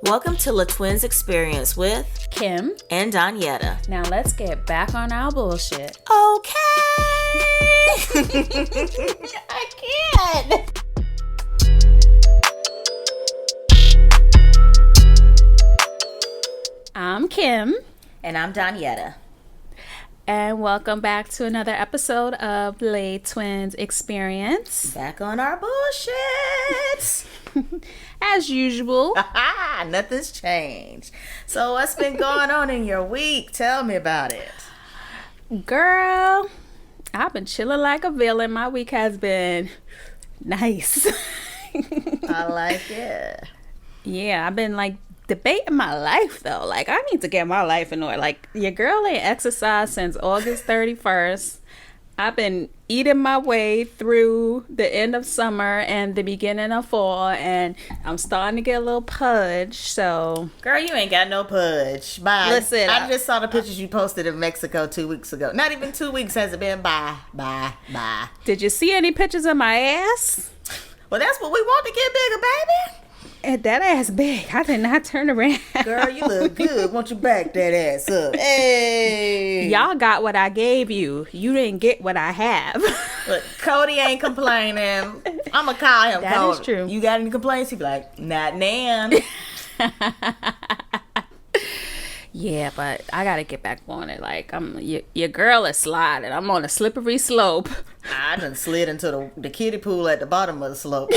Welcome to La Twins Experience with Kim and Donyetta. Now let's get back on our bullshit. Okay. I can't. I'm Kim. And I'm Donyetta. And welcome back to another episode of La Twins Experience. Back on our bullshit. As usual. Nothing's changed. So what's been going on in your week? Tell me about it. Girl, I've been chilling like a villain. My week has been nice. I like it. Yeah, I've been like debating my life though. Like, I need to get my life in order. Like, your girl ain't exercised since August 31st. I've been eating my way through the end of summer and the beginning of fall, and I'm starting to get a little pudge. So, girl, you ain't got no pudge. Bye. Listen, I just saw the pictures you posted in Mexico 2 weeks ago. Not even 2 weeks has it been. Bye. Did you see any pictures of my ass? Well, that's what we want to get bigger, baby. And that ass big. I did not turn around. Girl, you look good. Won't you back that ass up? Hey. Y'all got what I gave you. You didn't get what I have. Look, Cody ain't complaining. I'm going to call him. That Cody. is true. You got any complaints? He be like, not nan. Yeah, but I got to get back on it. Like, your girl is sliding. I'm on a slippery slope. I done slid into the kiddie pool at the bottom of the slope.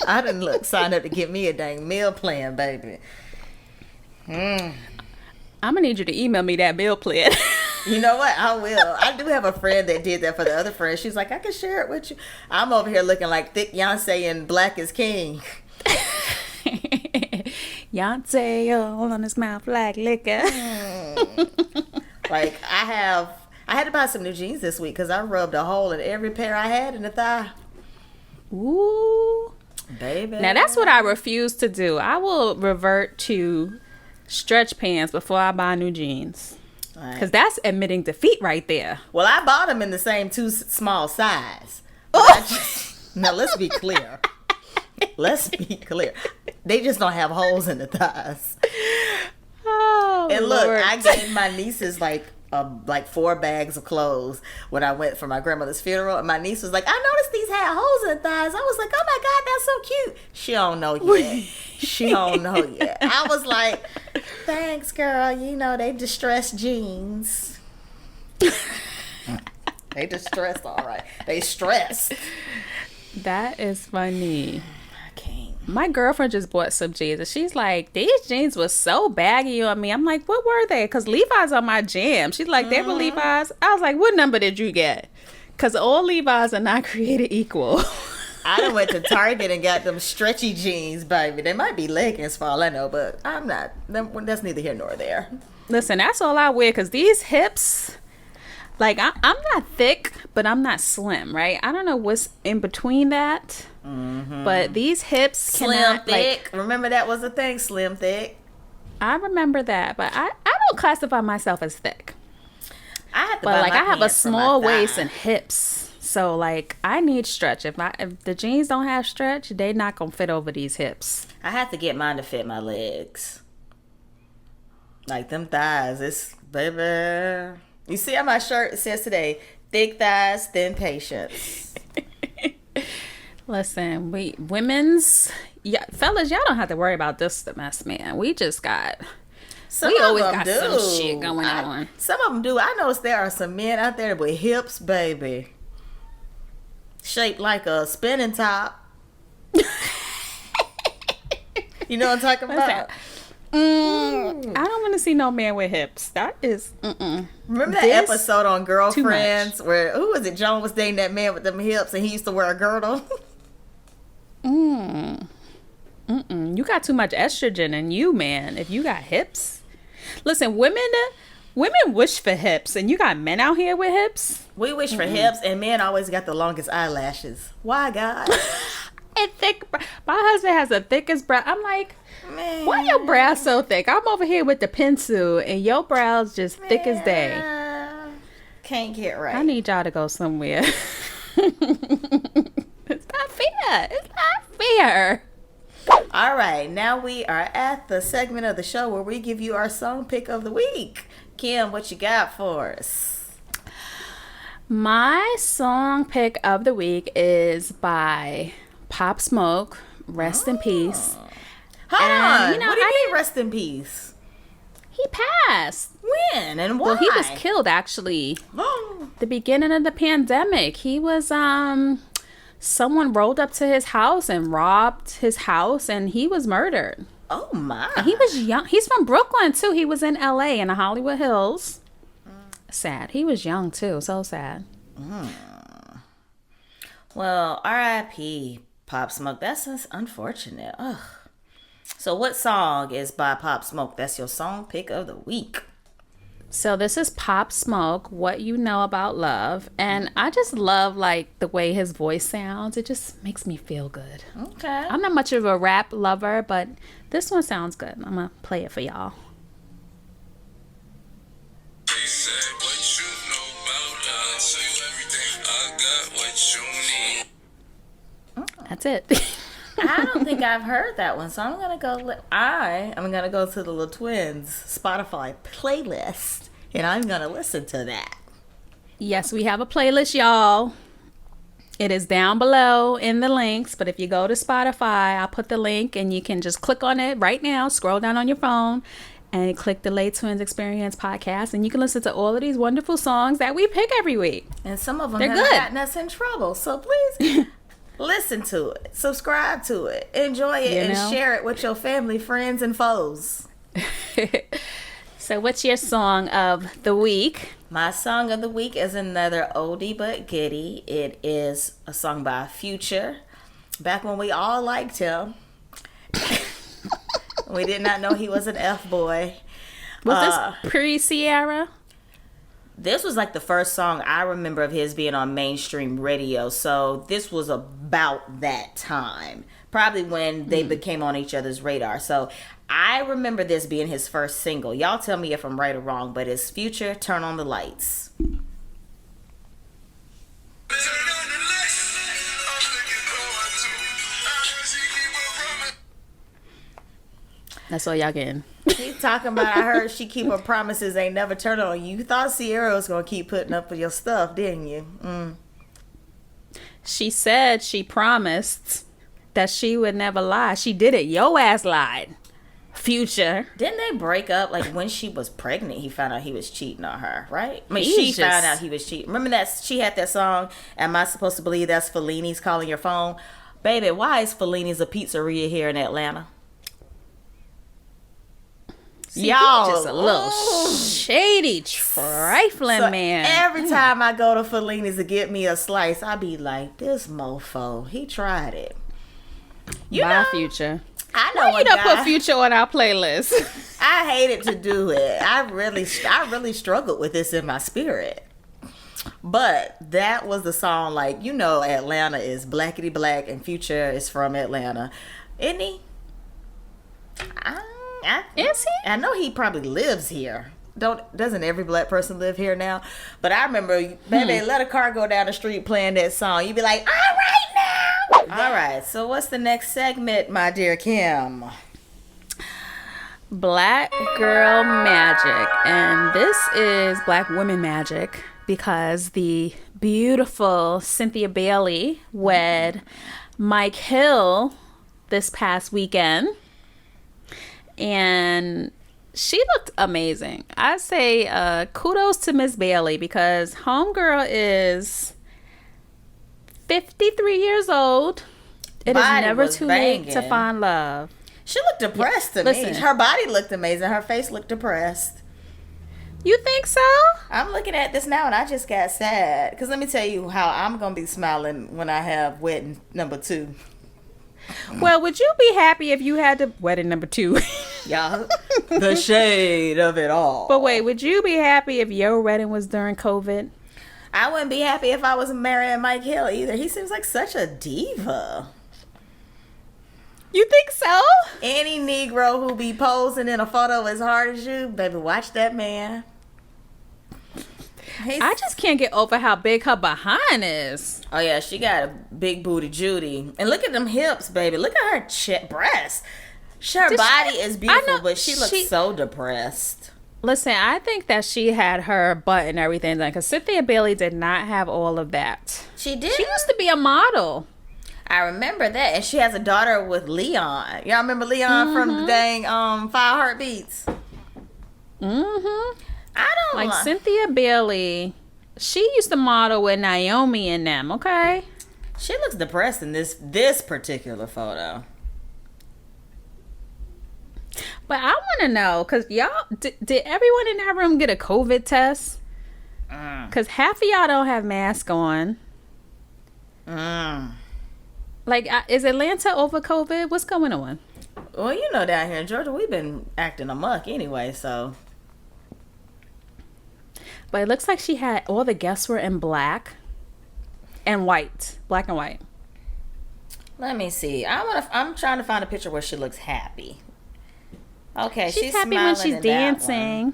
I done signed up to get me a dang meal plan, baby. I'm gonna need you to email me that meal plan. You know what? I will. I do have a friend that did that for the other friend. She's like, I can share it with you. I'm over here looking like thick Beyonce and Black is King. Beyonce all on his mouth like liquor. Like, I had to buy some new jeans this week because I rubbed a hole in every pair I had in the thigh. Ooh. Baby. Now that's what I refuse to do. I will revert to stretch pants before I buy new jeans. Because that's admitting defeat right there. Well, I bought them in the same two small size. Now, let's be clear. They just don't have holes in the thighs. Oh, and look, Lord. I gave my nieces like 4 bags of clothes when I went for my grandmother's funeral, and my niece was like, I noticed these had holes in the thighs. I was like, oh my God, that's so cute. She don't know yet. I was like, thanks, girl. You know, they distressed jeans. They distressed, all right. They stressed. That is funny. I can't. My girlfriend just bought some jeans, and she's like, these jeans were so baggy on me. I'm like, what were they? Because Levi's are my jam. She's like, they were Levi's. I was like, what number did you get? Because all Levi's are not created equal. I done went to Target and got them stretchy jeans, baby. They might be leggings for all I know, but I'm not. That's neither here nor there. Listen, that's all I wear, because these hips, like, I'm not thick, but I'm not slim, right? I don't know what's in between that. Mm-hmm. But these hips slim thick. Like, remember that was a thing, slim thick. I remember that, but I don't classify myself as thick. I have to but buy like my I have a pants small for my waist thigh. and hips, so like I need stretch. If the jeans don't have stretch, they not gonna fit over these hips. I have to get mine to fit my legs. Like them thighs, it's baby. You see how my shirt says today, thick thighs, thin patience. Listen, fellas, y'all don't have to worry about this mess, man. We just got, we always got some shit going on. Some of them do. I noticed there are some men out there with hips, baby, shaped like a spinning top. You know what I'm talking about? I don't want to see no man with hips. That is, Remember that episode on Girlfriends where, who was it? Joan was dating that man with them hips and he used to wear a girdle. You got too much estrogen in you, man. If you got hips. Listen, women wish for hips, and you got men out here with hips. We wish for hips, and men always got the longest eyelashes. Why, God? And thick. My husband has the thickest brow. I'm like, man, why your brows so thick? I'm over here with the pencil, and your brows just thick as day. Can't get right. I need y'all to go somewhere. It's not fair. It's not fair. All right, now we are at the segment of the show where we give you our song pick of the week. Kim, what you got for us? My song pick of the week is by Pop Smoke. Rest in peace. Hold on. You know, what do you mean rest in peace? He passed. When and why? Well, he was killed actually. The beginning of the pandemic. He was someone rolled up to his house and robbed his house, and he was murdered. Oh my. And he was young. He's from Brooklyn too. He was in LA in the Hollywood Hills. Sad. He was young too. So sad. Well, R.I.P. Pop Smoke. That's unfortunate. Ugh. So what song is by Pop Smoke? That's your song pick of the week. So this is Pop Smoke, What You Know About Love. And I just love like the way his voice sounds. It just makes me feel good. Okay. I'm not much of a rap lover, but this one sounds good. I'm going to play it for y'all. That's it. I don't think I've heard that one, so I'm gonna go. I'm gonna go to the Little Twins Spotify playlist, and I'm gonna listen to that. Yes, we have a playlist, y'all. It is down below in the links, but if you go to Spotify, I'll put the link, and you can just click on it right now. Scroll down on your phone, and click the Late Twins Experience podcast, and you can listen to all of these wonderful songs that we pick every week. And some of them They're have good. gotten us in trouble, so please. Listen to it, subscribe to it, enjoy it, and share it with your family, friends, and foes. So what's your song of the week? My song of the week is another oldie but goodie. It is a song by Future. Back when we all liked him. We did not know he was an F-boy. Was this pre-Sierra? This was like the first song I remember of his being on mainstream radio. So this was about that time. Probably when they became on each other's radar. So I remember this being his first single. Y'all tell me if I'm right or wrong, but it's Future, Turn on the Lights. That's all y'all getting. He's talking about, I heard she keep her promises, ain't never turn on you. You thought Sierra was going to keep putting up with your stuff, didn't you? She said she promised that she would never lie. She did it. Yo ass lied. Future. Didn't they break up like when she was pregnant? He found out he was cheating on her, right? I mean, she found out he was cheating. Remember that she had that song, Am I Supposed to Believe That's Fellini's Calling Your Phone? Baby, why is Fellini's a pizzeria here in Atlanta? See, y'all just a little shady, trifling man. Every time I go to Fellini's to get me a slice, I be like, this mofo, he tried it. Bye, Future. I know why you don't put Future on our playlist. I hated to do it. I really struggled with this in my spirit. But that was the song, like, you know, Atlanta is blackity black and Future is from Atlanta. Isn't he? Is he? I know he probably lives here. Doesn't every black person live here now? But I remember, baby, let a car go down the street playing that song. You'd be like, all right now. All right. So what's the next segment, my dear Kim? Black Girl Magic. And this is Black Women Magic because the beautiful Cynthia Bailey wed Mike Hill this past weekend. And she looked amazing. I say kudos to Miss Bailey because homegirl is 53 years old. It is never too late to find love. She looked depressed to me. Her body looked amazing. Her face looked depressed. You think so? I'm looking at this now and I just got sad. Because let me tell you how I'm going to be smiling when I have wedding number 2. Well, would you be happy if you had to wedding number 2? Y'all, the shade of it all. But wait, would you be happy if your wedding was during COVID? I wouldn't be happy if I was marrying Mike Hill either. He seems like such a diva. You think so? Any Negro who be posing in a photo as hard as you, baby, watch that man. I just can't get over how big her behind is. Oh yeah, she got a big booty Judy. And look at them hips, baby. Look at her breasts. Her body is beautiful, but she looks so depressed. Listen, I think that she had her butt and everything done, because Cynthia Bailey did not have all of that. She did? She used to be a model. I remember that. And she has a daughter with Leon. Y'all remember Leon from the dang 5 Heartbeats? Mm-hmm. I don't like Cynthia Bailey. She used to model with Naomi and them, okay? She looks depressed in this particular photo. But I want to know, because y'all, did everyone in that room get a COVID test? Because half of y'all don't have masks on. Like, is Atlanta over COVID? What's going on? Well, you know, down here in Georgia, we've been acting amok anyway, so. But it looks like she had, all the guests were in black and white. Black and white. Let me see. I'm trying to find a picture where she looks happy. Okay, she's happy when she's dancing.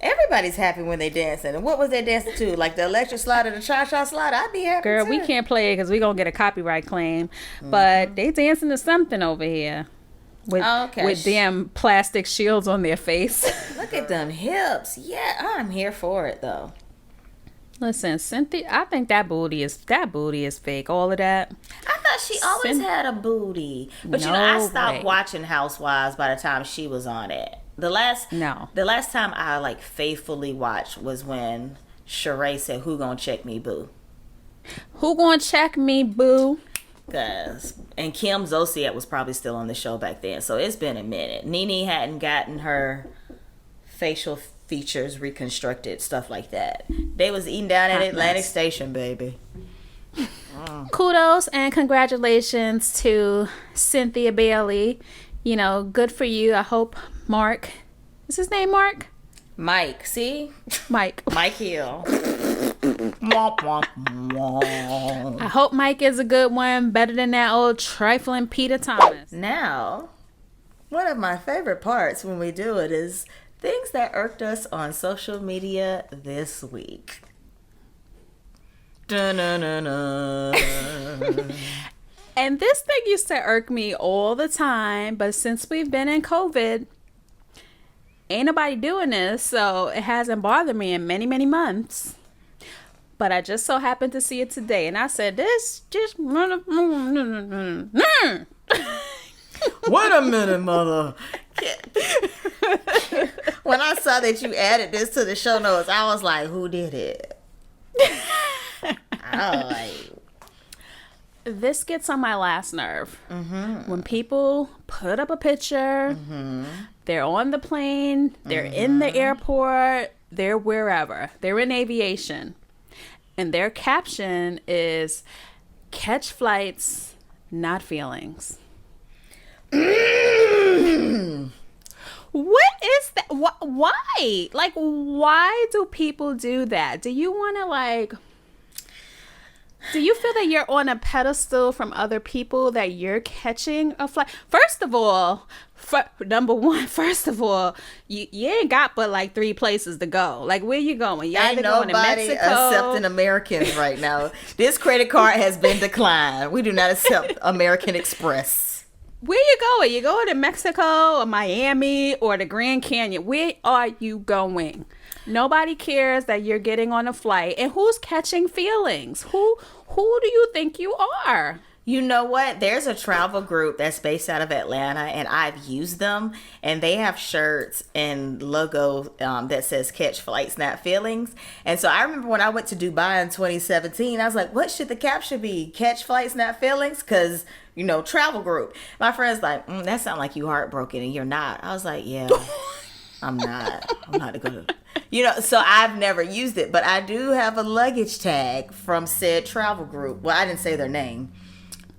Everybody's happy when they dancing. And what was they dancing to? Like the electric slide or the cha-cha slide? I'd be happy Girl, too. we can't play it because we're going to get a copyright claim. But they dancing to something over here. With damn plastic shields on their face. Look at them hips. Yeah, I'm here for it though. Listen, Cynthia, I think that booty is fake. All of that. I thought she always had a booty. But I stopped watching Housewives by the time she was on it. The last time I like faithfully watched was when Sheree said, "Who gonna check me, boo?" Who gonna check me, boo? And Kim Zolciak was probably still on the show back then, so it's been a minute. Nene hadn't gotten her facial features reconstructed, stuff like that. They was eating down at Atlantic Station, baby. Kudos and congratulations to Cynthia Bailey. You know, good for you. I hope Mark, is his name Mark? Mike, see? Mike Hill. I hope Mike is a good one, better than that old trifling Peter Thomas. Now, one of my favorite parts when we do it is things that irked us on social media this week. And this thing used to irk me all the time, but since we've been in COVID, ain't nobody doing this, so it hasn't bothered me in many, many months. But I just so happened to see it today, and I said, this just... Wait a minute, mother. When I saw that you added this to the show notes, I was like, who did it? This gets on my last nerve. When people put up a picture, they're on the plane, they're in the airport, they're wherever, they're in aviation, and their caption is "Catch flights, not feelings." What is that? Why? Like, why do people do that? Do you want to, like... Do you feel that you're on a pedestal from other people, that you're catching a flight? First of all, number one, you ain't got but like 3 places to go. Like, where you going? Y'all ain't going to nobody Mexico? accepting Americans right now. This credit card has been declined. We do not accept American Express. Where you going? You going to Mexico or Miami or the Grand Canyon? Where are you going? Nobody cares that you're getting on a flight. And who's catching feelings? Who do you think you are? You know what? There's a travel group that's based out of Atlanta, and I've used them, and they have shirts and logo that says "Catch Flights, Not Feelings." And so I remember when I went to Dubai in 2017, I was like, what should the caption be? Catch flights, not feelings? Because, you know, travel group. My friend's like, that sounds like you heartbroken, and you're not. I was like, yeah, I'm not. I'm not going to. You know, so I've never used it, but I do have a luggage tag from said travel group. Well, I didn't say their name.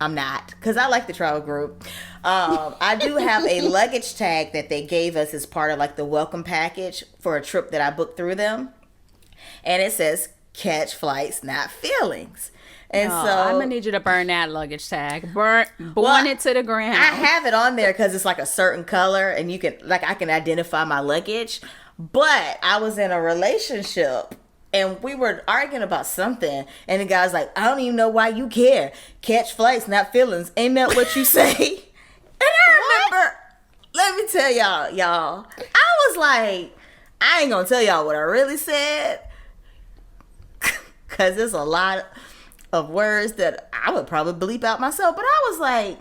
I'm not, because I like the travel group. I do have a luggage tag that they gave us as part of like the welcome package for a trip that I booked through them. And it says, "Catch flights, not feelings." And so I'm going to need you to burn that luggage tag. Burn it to the ground. I have it on there because it's like a certain color and you can, like, I can identify my luggage. But I was in a relationship And we were arguing about something, and the guy's like, I don't even know why you care. Catch flights, not feelings. Ain't that what you say? And I remember, let me tell y'all, I was like, I ain't gonna tell y'all what I really said, because there's a lot of words that I would probably bleep out myself. But I was like,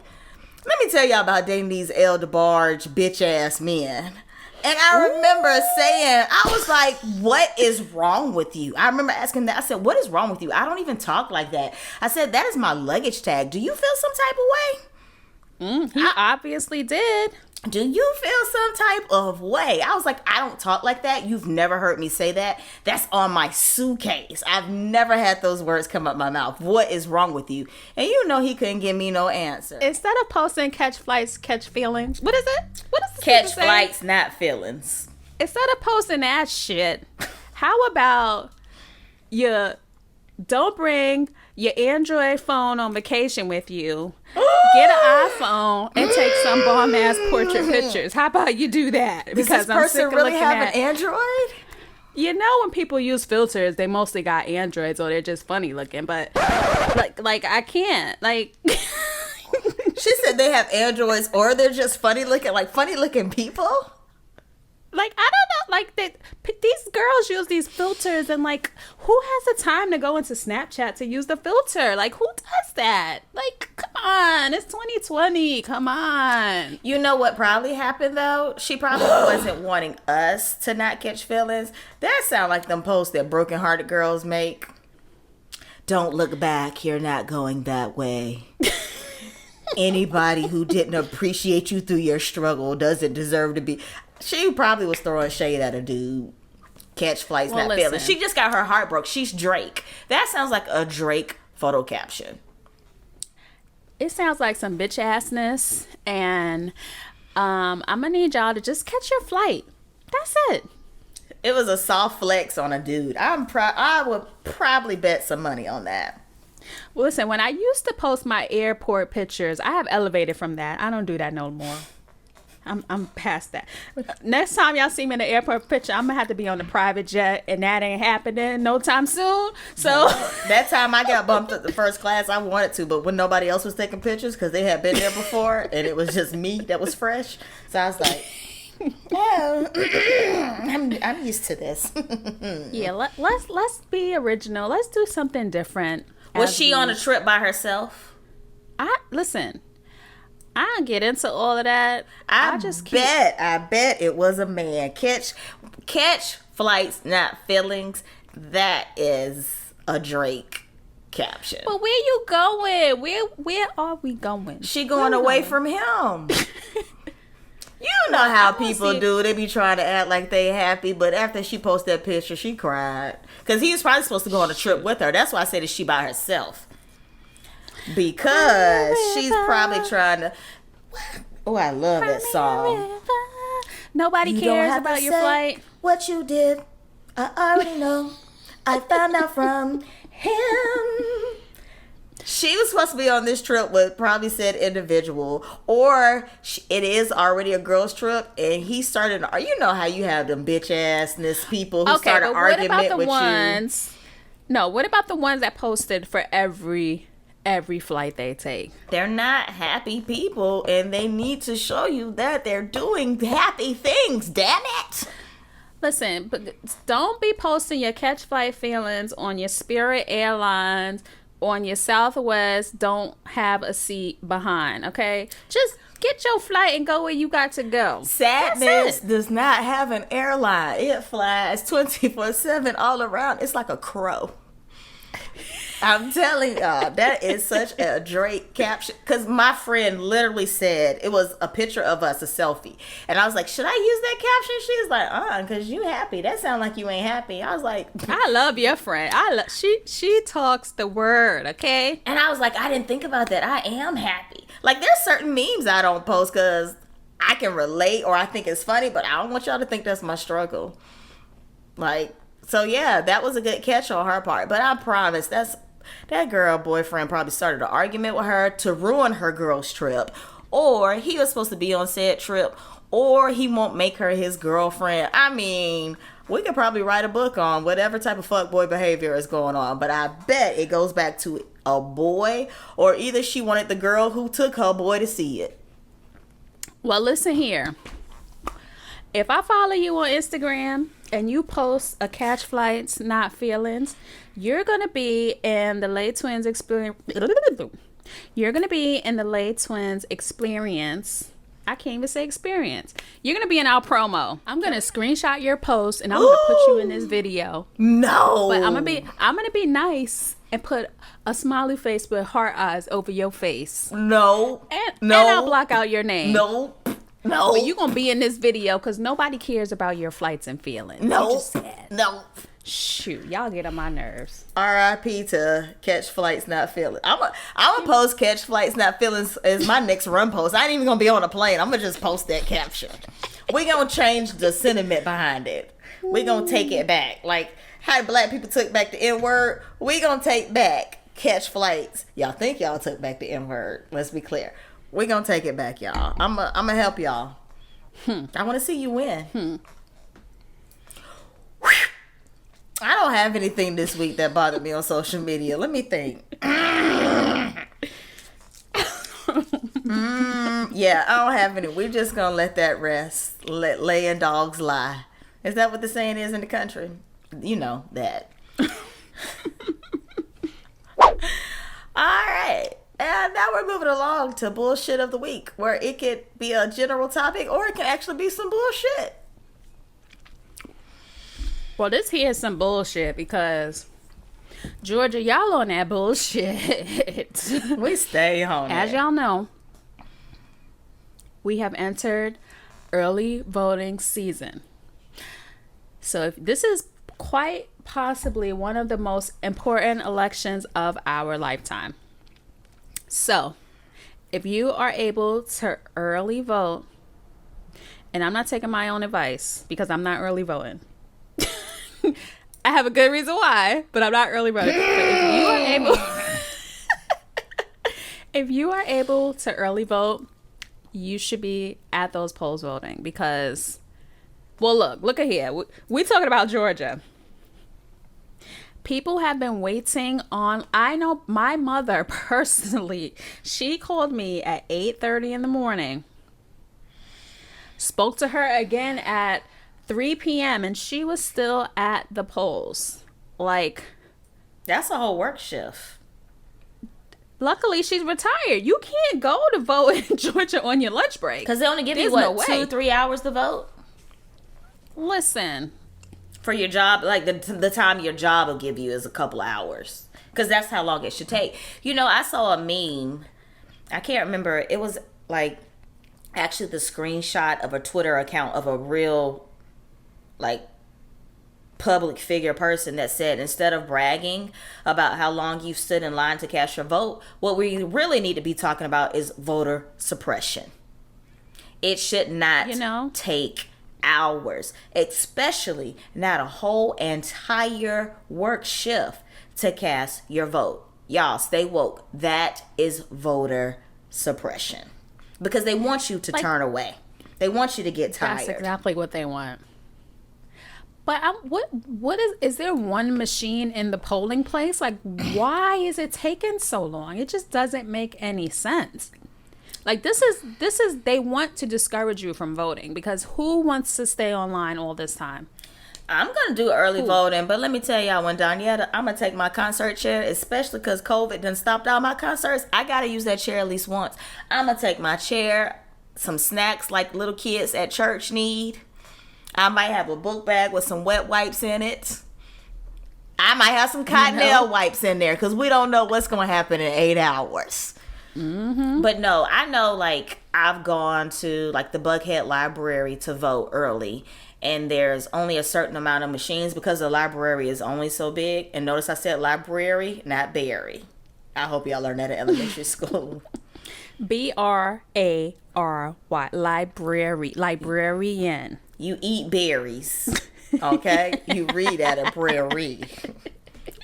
let me tell y'all about dating these El DeBarge bitch ass men. And I remember saying, I was like, what is wrong with you? I remember asking that. I said, what is wrong with you? I don't even talk like that. I said, that is my luggage tag. Do you feel some type of way? He obviously did. Do you feel some type of way? I was like, I don't talk like that. You've never heard me say that. That's on my suitcase. I've never had those words come out my mouth. What is wrong with you? And you know he couldn't give me no answer. Instead of posting catch flights, catch feelings. What is it? What is the catch flights, not feelings. Instead of posting that shit, how about you don't bring your Android phone on vacation with you, get an iPhone, and take some bomb ass portrait pictures? How about you do that? Does this person really have an Android? You know, when people use filters, they mostly got Androids or they're just funny looking. But like I can't. Like, she said they have Androids or they're just funny looking, like funny looking people. Like, I don't know, like, these girls use these filters, and, like, who has the time to go into Snapchat to use the filter? Like, who does that? Like, come on, it's 2020, come on. You know what probably happened, though? She probably wasn't wanting us to not catch feelings. That sound like them posts that broken-hearted girls make. Don't look back, you're not going that way. Anybody who didn't appreciate you through your struggle doesn't deserve to be... She probably was throwing shade at a dude. Catch flights, not feelings. She just got her heart broke. She's Drake. That sounds like a Drake photo caption. It sounds like some bitch assness, and I'm gonna need y'all to just catch your flight. That's it. It was a soft flex on a dude. I would probably bet some money on that. Well, listen, when I used to post my airport pictures, I have elevated from that. I don't do that no more. I'm past that. Next time y'all see me in the airport picture, I'm gonna have to be on the private jet, and that ain't happening no time soon. So that time I got bumped up to first class, I wanted to, but when nobody else was taking pictures because they had been there before, and it was just me that was fresh, so I was like, "Oh, I'm used to this." Yeah, let's be original. Let's do something different. Was she on a trip by herself? Listen. I don't get into all of that. I bet it was a man. Catch flights, not feelings. That is a Drake caption. But where you going? Where are we going? She going away from him. You know how people do. They be trying to act like they happy, but after she posted that picture, she cried. Because he was probably supposed to go on a trip with her. That's why I said that she by herself. Because she's probably trying to... Oh, I love that song. Nobody cares about your flight. What you did, I already know. I found out from him. She was supposed to be on this trip with probably said individual, or it is already a girls trip, and he started. You know how you have them bitch assness people who start an argument with you. No, what about the ones that posted for every flight they take? They're not happy people, and they need to show you that they're doing happy things. Damn it. Listen, but don't be posting your catch flight feelings on your Spirit Airlines, on your Southwest. Don't have a seat behind, okay? Just get your flight and go where you got to go. Sadness does not have an airline. It flies 24/7 all around. It's like a crow. I'm telling y'all, that is such a Drake caption. Because my friend literally said, it was a picture of us, a selfie. And I was like, should I use that caption? She was like, because you happy. That sound like you ain't happy. I was like... I love your friend. She talks the word, okay? And I was like, I didn't think about that. I am happy. Like, there's certain memes I don't post because I can relate or I think it's funny, but I don't want y'all to think that's my struggle. Like, so yeah, that was a good catch on her part. But I promise, that girl boyfriend probably started an argument with her to ruin her girl's trip, or he was supposed to be on said trip, or he won't make her his girlfriend. I mean, we could probably write a book on whatever type of fuckboy behavior is going on, but I bet it goes back to a boy, or either she wanted the girl who took her boy to see it. Well, listen here. If I follow you on Instagram and you post a catch flights, not feelings, you're going to be in the Lay Twins experience. You're going to be in the Lay Twins experience. I can't even say experience. You're going to be in our promo. I'm going to screenshot your post and I'm going to put you in this video. No. But I'm going to be nice and put a smiley face with heart eyes over your face. No. And I'll block out your name. No. But you're going to be in this video because nobody cares about your flights and feelings. No. You just said. No. Shoot, y'all get on my nerves. R.I.P. to Catch Flights Not Feelings. I'm gonna post Catch Flights Not Feelings as my next run post. I ain't even gonna be on a plane. I'm gonna just post that caption. We gonna change the sentiment behind it. We gonna take it back. Like how black people took back the N-word, we gonna take back Catch Flights. Y'all think y'all took back the N-word. Let's be clear. We gonna take it back, y'all. I'm gonna help y'all. I want to see you win. I don't have anything this week that bothered me on social media. Let me think. Yeah, I don't have any. We're just going to let that rest. Let laying dogs lie. Is that what the saying is in the country? You know that. All right. And now we're moving along to bullshit of the week, where it could be a general topic or it can actually be some bullshit. Well, this here is some bullshit because Georgia, y'all on that bullshit. We stay on As y'all know, we have entered early voting season. So if this is quite possibly one of the most important elections of our lifetime. So if you are able to early vote, and I'm not taking my own advice because I'm not early voting. I have a good reason why, but I'm not early voting. If you are able to early vote, you should be at those polls voting because, well, look at here. We're talking about Georgia. People have been waiting on. I know my mother personally. She called me at 8:30 in the morning. Spoke to her again at 3 p.m. and she was still at the polls. Like, that's a whole work shift. Luckily, she's retired. You can't go to vote in Georgia on your lunch break. Because they only give you, 2-3 hours to vote? Listen. For your job, like the time your job will give you is a couple hours. Because that's how long it should take. You know, I saw a meme. I can't remember. It was like actually the screenshot of a Twitter account of a real like public figure person that said, instead of bragging about how long you've stood in line to cast your vote, what we really need to be talking about is voter suppression. It should not take hours, especially not a whole entire work shift to cast your vote. Y'all stay woke. That is voter suppression because they want you to turn away. They want you to get tired. That's exactly what they want. But what is there one machine in the polling place? Like, why is it taking so long? It just doesn't make any sense. Like, this is they want to discourage you from voting because who wants to stay online all this time? I'm going to do early voting, but let me tell y'all, when Donyetta, I'm going to take my concert chair, especially because COVID done stopped all my concerts. I got to use that chair at least once. I'm going to take my chair, some snacks like little kids at church need. I might have a book bag with some wet wipes in it. I might have some cottonelle wipes in there because we don't know what's going to happen in 8 hours. Mm-hmm. But no, I know, like, I've gone to like the Buckhead Library to vote early, and there's only a certain amount of machines because the library is only so big. And notice I said library, not berry. I hope y'all learned that at elementary school. Brary, librarian. You eat berries, okay? You read at a prairie.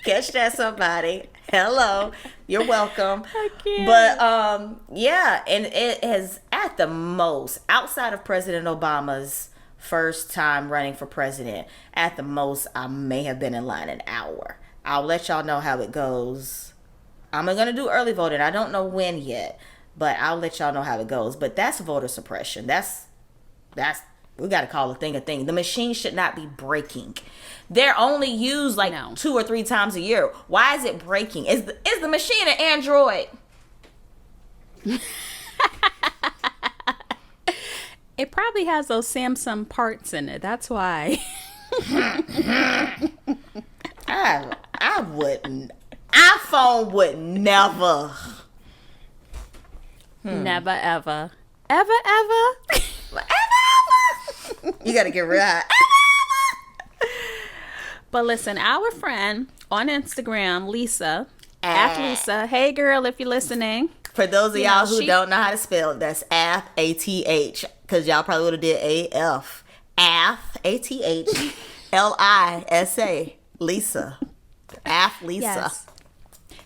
Catch that, somebody. Hello, you're welcome. I can't. But yeah, and it has at the most, outside of President Obama's first time running for president, at the most, I may have been in line an hour. I'll let y'all know how it goes. I'm going to do early voting. I don't know when yet, but I'll let y'all know how it goes. But that's voter suppression. That's we got to call a thing a thing. The machine should not be breaking. They're only used like 2 or 3 times a year. Why is it breaking? Is the machine an Android? It probably has those Samsung parts in it. That's why. I wouldn't. iPhone would never. Never, ever. Ever, ever? You gotta get right. But listen, our friend on Instagram, Lisa, at Lisa, hey girl, if you're listening. For those of y'all who don't know how to spell it, that's AF, A-T-H, because y'all probably would have did A-F. AF, A-T-H, L-I-S-A, Lisa. AF Lisa. Yes.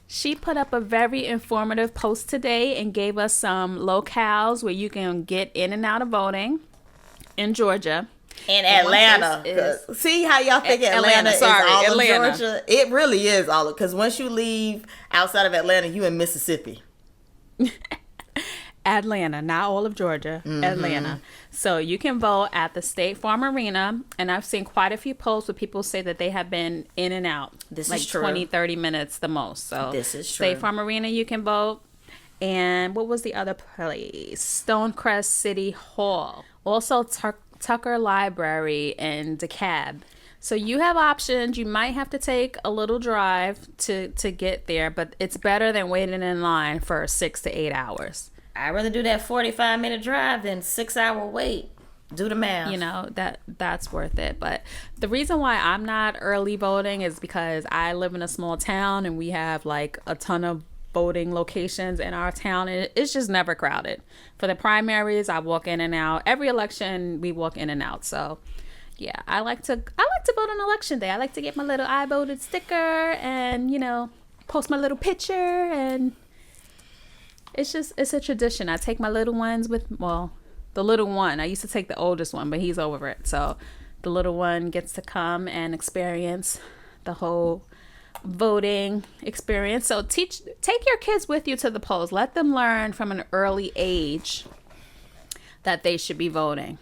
She put up a very informative post today and gave us some locales where you can get in and out of voting in Georgia. In Atlanta. See how y'all think Atlanta is all of Georgia? It really is all of, because once you leave outside of Atlanta, you in Mississippi. Atlanta, not all of Georgia. Atlanta. So you can vote at the State Farm Arena, and I've seen quite a few posts where people say that they have been in and out. This like is true. 20, 30 minutes the most. So this is true. State Farm Arena, you can vote. And what was the other place? Stonecrest City Hall. Also Tucker Library and DeKalb. So you have options. You might have to take a little drive to get there, but it's better than waiting in line for 6 to 8 hours. I'd rather do that 45-minute drive than 6-hour wait. Do the math. You know, that's worth it. But the reason why I'm not early voting is because I live in a small town and we have like a ton of voting locations in our town, and it's just never crowded. For the primaries, I walk in and out. Every election, we walk in and out. So yeah, I like to vote on election day. I like to get my little I voted sticker and, you know, post my little picture, and it's a tradition. I take my little ones the little one. I used to take the oldest one, but he's over it. So the little one gets to come and experience the whole voting experience. So take your kids with you to the polls. Let them learn from an early age that they should be voting.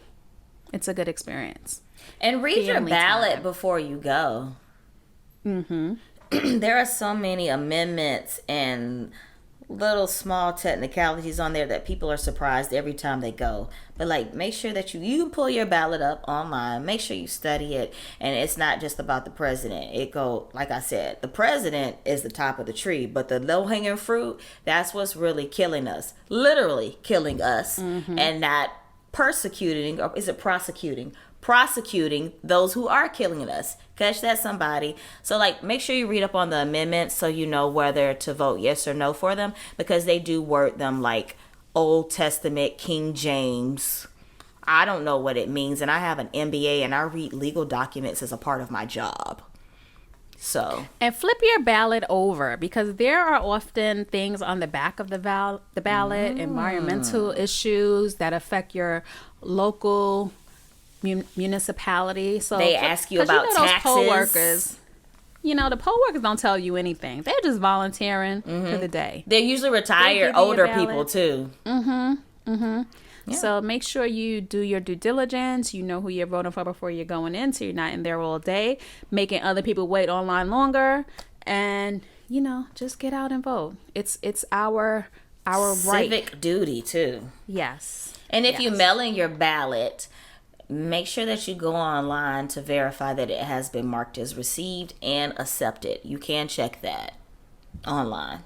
It's a good experience. And read your ballot before you go. There are so many amendments and little small technicalities on there that people are surprised every time they go. But like, make sure that you can pull your ballot up online. Make sure you study it. And it's not just about the president. Like I said, the president is the top of the tree, but the low-hanging fruit, that's what's really killing us. Literally killing us. And not persecuting, or is it prosecuting? Prosecuting those who are killing us. Catch that, somebody. So like, make sure you read up on the amendments so you know whether to vote yes or no for them, because they do word them like Old Testament, King James. I don't know what it means, and I have an MBA and I read legal documents as a part of my job. So, and flip your ballot over, because there are often things on the back of the ballot, environmental issues that affect your local municipality. So they ask you about taxes. Poll workers, the poll workers don't tell you anything. They're just volunteering for the day. They're usually retired older people too. Yeah. So make sure you do your due diligence. You know who you're voting for before you're going in, so you're not in there all day making other people wait online longer. And just get out and vote. It's our right. Civic duty too. Yes. And if you mail in your ballot, make sure that you go online to verify that it has been marked as received and accepted. You can check that online.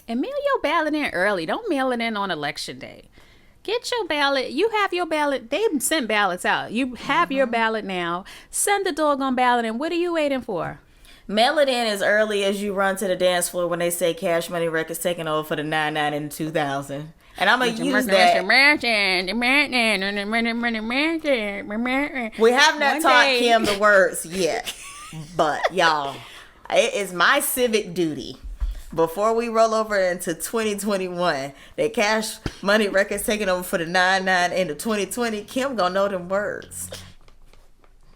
And mail your ballot in early. Don't mail it in on election day. Get your ballot. You have your ballot. They send ballots out. You have your ballot now. Send the doggone ballot in. What are you waiting for? Mail it in as early as you run to the dance floor when they say Cash Money Records taking over for the 99 and 2000. And I'm going to use that. We have not taught Kim the words yet. But, y'all, it is my civic duty before we roll over into 2021, that Cash Money Records taking over for the 9-9 into 2020, Kim gonna know them words.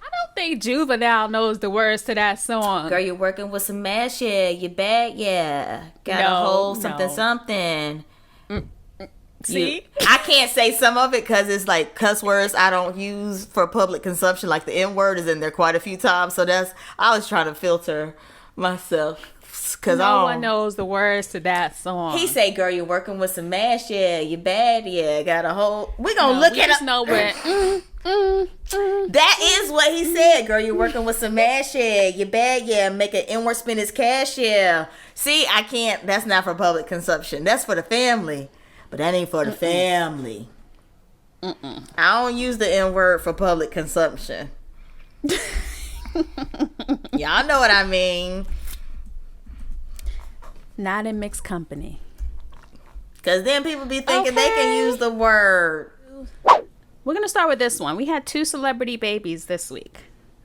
I don't think Juvenile knows the words to that song. Girl, you're working with some mash, yeah. You bad, yeah. Got a whole something. See? I can't say some of it because it's like cuss words I don't use for public consumption. Like the N word is in there quite a few times. So I was trying to filter myself. Cause no one knows the words to that song. He say, girl, you're working with some mash, yeah. You bad, yeah. Got a whole... We gonna look at it. Know where. That is what he said, girl. You're working with some mash, yeah. You bad, yeah. Make an inward spin his cash, yeah. See, I can't... That's not for public consumption. That's for the family. But that ain't for the family. I don't use the N word for public consumption. Y'all know what I mean. Not in mixed company. Because then people be thinking they can use the word. We're going to start with this one. We had 2 celebrity babies this week,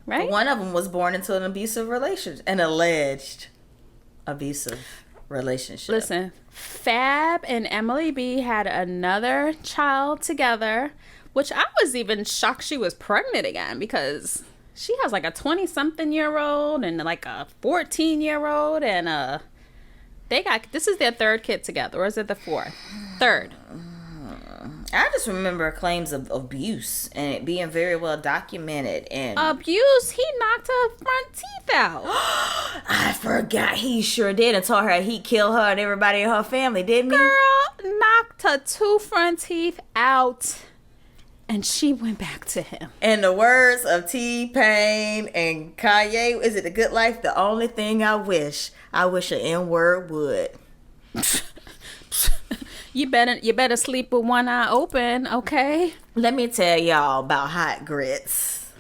right? One of them was born into an abusive relationship. An alleged abusive relationship. Listen, Fab and Emily B had another child together, which I was even shocked she was pregnant again because she has like a 20-something-year-old and like a 14-year-old and this is their 3rd kid together, or is it the 4th? 3rd. I just remember claims of abuse and it being very well documented. And abuse? He knocked her front teeth out. I forgot he sure did, and told her he'd kill her and everybody in her family, didn't he? Girl, knocked her 2 front teeth out. And she went back to him. In the words of T-Pain and Kanye, is it The Good Life? The only thing I wish an N-word would. You better sleep with one eye open, okay? Let me tell y'all about hot grits.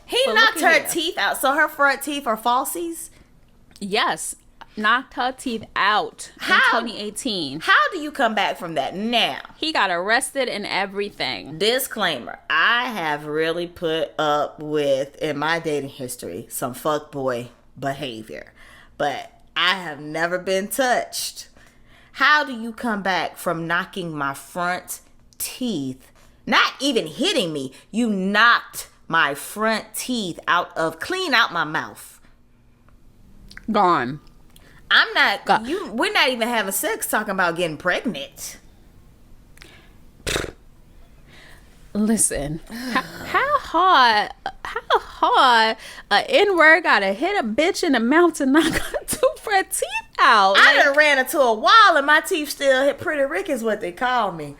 He knocked her teeth out. So her front teeth are falsies? Yes. Knocked her teeth out in 2018. How do you come back from that now? He got arrested and everything. Disclaimer. I have really put up with, in my dating history, some fuckboy behavior. But I have never been touched. How do you come back from knocking my front teeth? Not even hitting me. You knocked my front teeth clean out my mouth. Gone. I'm not. We're not even having sex. Talking about getting pregnant. Listen, how hard a N-word gotta hit a bitch in the mouth to knock her 2 front teeth out? I done ran into a wall and my teeth still hit. Pretty Rick is what they call me.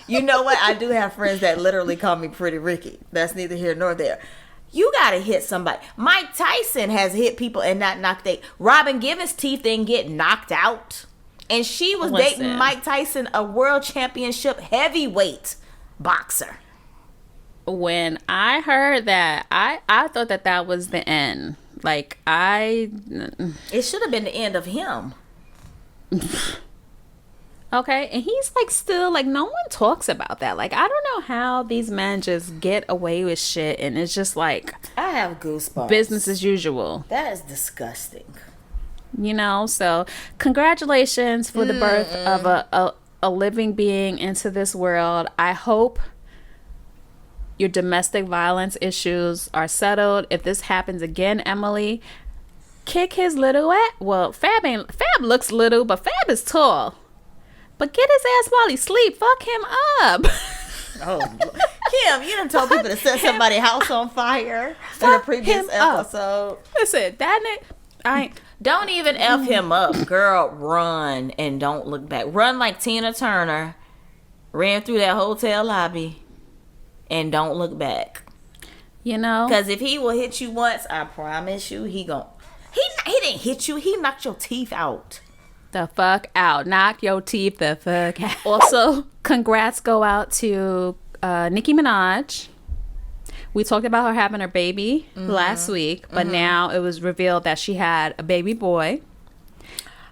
You know what? I do have friends that literally call me Pretty Ricky. That's neither here nor there. You gotta hit somebody. Mike Tyson has hit people and not knocked out. Robin Givens' teeth didn't get knocked out. And she was dating Mike Tyson, a world championship heavyweight boxer. When I heard that, I thought that was the end. Like, it should have been the end of him. Okay, and he's like still like no one talks about that. Like, I don't know how these men just get away with shit, and it's just like I have goosebumps. Business as usual. That is disgusting. You know, so congratulations for the birth of a living being into this world. I hope your domestic violence issues are settled. If this happens again, Emily, kick his little ass. Well, Fab looks little, but Fab is tall. But get his ass while he sleep. Fuck him up. Oh, Kim, you done told people to set somebody's house on fire in a previous episode. Listen, don't even F him up. Girl, run and don't look back. Run like Tina Turner ran through that hotel lobby and don't look back. You know? Because if he will hit you once, I promise you, he didn't hit you. He knocked your teeth out. The fuck out. Knock your teeth the fuck out. Also, congrats go out to Nicki Minaj. We talked about her having her baby last week, but now it was revealed that she had a baby boy.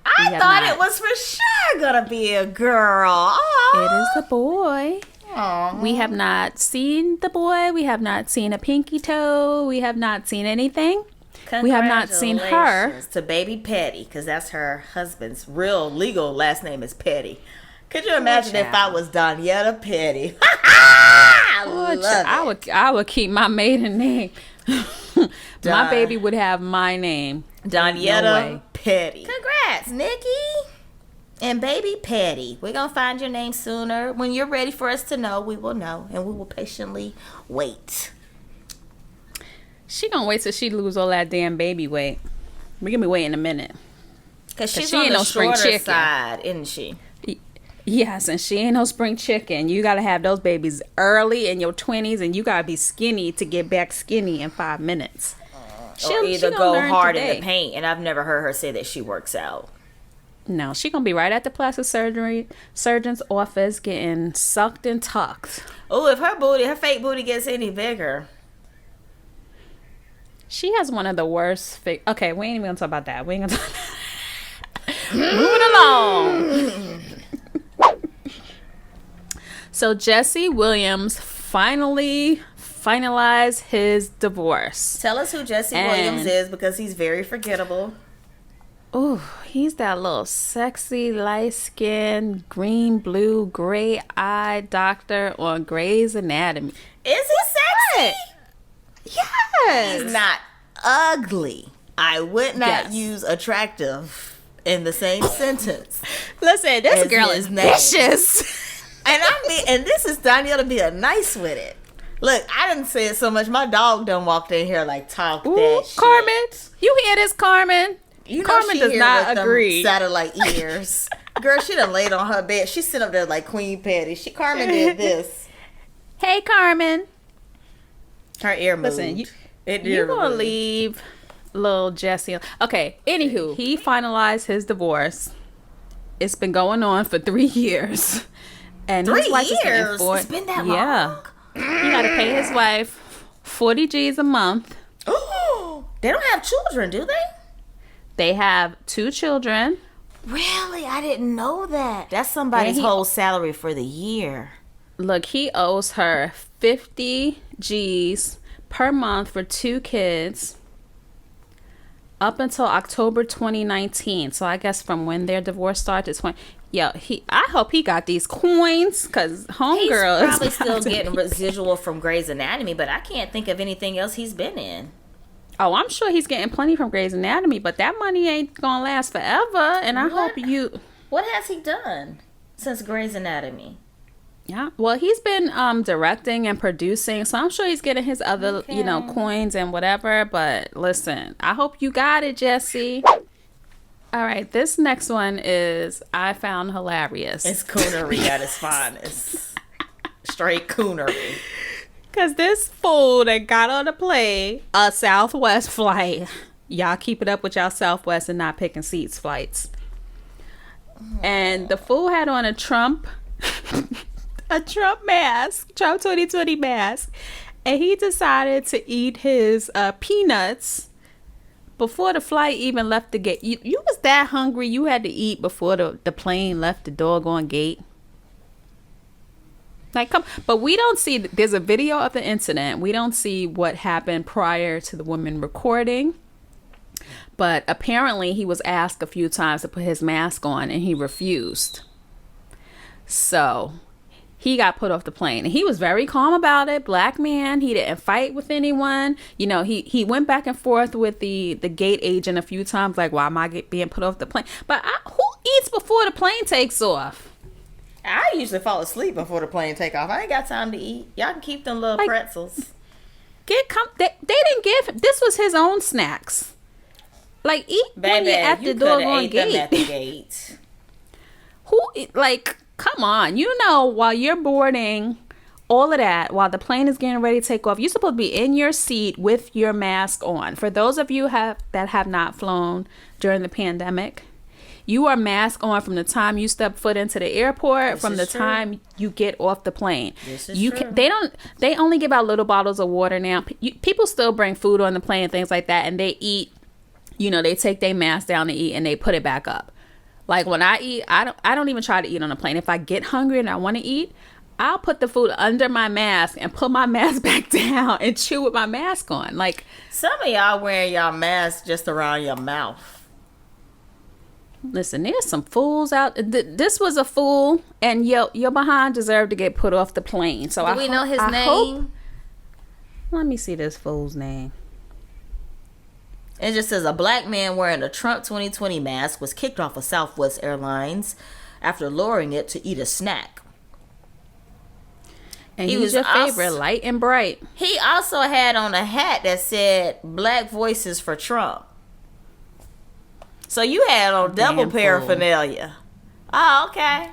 I thought it was for sure gonna be a girl. Aww. It is a boy. Aww. We have not seen the boy. We have not seen a pinky toe. We have not seen anything. We have not seen her. Congratulations to baby Petty, because that's her husband's real legal last name is Petty. Could you imagine if I was Donyetta Petty? I would keep my maiden name. My baby would have my name. Donyetta Petty. Congrats, Nikki. And baby Petty. We're going to find your name sooner. When you're ready for us to know, we will know. And we will patiently wait. She going to wait till she lose all that damn baby weight. We're going to be waiting a minute. Because she on the shorter side, isn't she? Yes, and she ain't no spring chicken. You got to have those babies early in your 20s, and you got to be skinny to get back skinny in 5 minutes. Or either go hard in the paint, and I've never heard her say that she works out. No, she going to be right at the plastic surgeon's office getting sucked and tucked. Oh, if her fake booty gets any bigger. She has one of the worst okay, we ain't even going to talk about that. We ain't going to talk Moving along. So Jesse Williams finally finalized his divorce. Tell us who Jesse Williams is, because he's very forgettable. Oh, he's that little sexy, light-skinned, green, blue, gray-eyed doctor on Grey's Anatomy. Is he sexy? Yes. He's not ugly. I would not use attractive in the same sentence. Listen, this girl is vicious. And this is Donyetta being nice with it. Look, I didn't say it so much. My dog done walked in here like talk that shit. Carmen, you hear this, Carmen? You know Carmen she does not agree. Satellite ears. Girl, she done laid on her bed. She sit up there like Queen Patty. Carmen did this. Hey, Carmen. Her ear moved. Listen, you gonna leave little Jesse. Okay, anywho, he finalized his divorce. It's been going on for 3 years. And 3 his wife years? It's been that long? He got to pay his wife 40 G's a month. Oh, they don't have children, do they? They have 2 children. Really? I didn't know that. That's somebody's whole salary for the year. Look, he owes her 50 G's per month for 2 kids up until October 2019. So I guess from when their divorce started to 20. Yo, I hope he got these coins, because homegirl is probably still getting residual from Grey's Anatomy, but I can't think of anything else he's been in. Oh, I'm sure he's getting plenty from Grey's Anatomy, but that money ain't gonna last forever. And I hope you. What has he done since Grey's Anatomy? Yeah, well, he's been directing and producing, so I'm sure he's getting his other, coins and whatever. But listen, I hope you got it, Jesse. All right, this next one is I found hilarious. It's coonery at its finest. Straight coonery. Because this fool that got on the plane, a Southwest flight. Y'all keep it up with y'all Southwest and not picking seats flights. And the fool had on a Trump mask, Trump 2020 mask. And he decided to eat his peanuts before the flight even left the gate. You was that hungry you had to eat before the plane left the doggone gate? Like, come. But we don't see, there's a video of the incident. We don't see what happened prior to the woman recording. But apparently he was asked a few times to put his mask on and he refused. So he got put off the plane, and he was very calm about it. Black man. He didn't fight with anyone. He went back and forth with the gate agent a few times, like, why am I being put off the plane? But who eats before the plane takes off? I usually fall asleep before the plane take off. I ain't got time to eat. Y'all can keep them little pretzels. They didn't give him. This was his own snacks. Like, eat when you're at the doggone gate. Them at the gate. Come on, while you're boarding, all of that, while the plane is getting ready to take off, you're supposed to be in your seat with your mask on. For those of you that have not flown during the pandemic, you are masked on from the time you step foot into the airport, from the time you get off the plane. This is true. They only give out little bottles of water now. People still bring food on the plane and things like that, and they eat. They take their mask down to eat and they put it back up. Like, when I eat, I don't even try to eat on a plane. If I get hungry and I want to eat, I'll put the food under my mask and put my mask back down and chew with my mask on. Like, some of y'all wearing y'all mask just around your mouth. listen, there's some fools out. This was a fool, and your behind deserved to get put off the plane. So Do we know his name? Let me see this fool's name. It just says a black man wearing a Trump 2020 mask was kicked off of Southwest Airlines after lowering it to eat a snack. And he was your favorite, light and bright. He also had on a hat that said Black Voices for Trump. So you had on double paraphernalia. Oh, okay.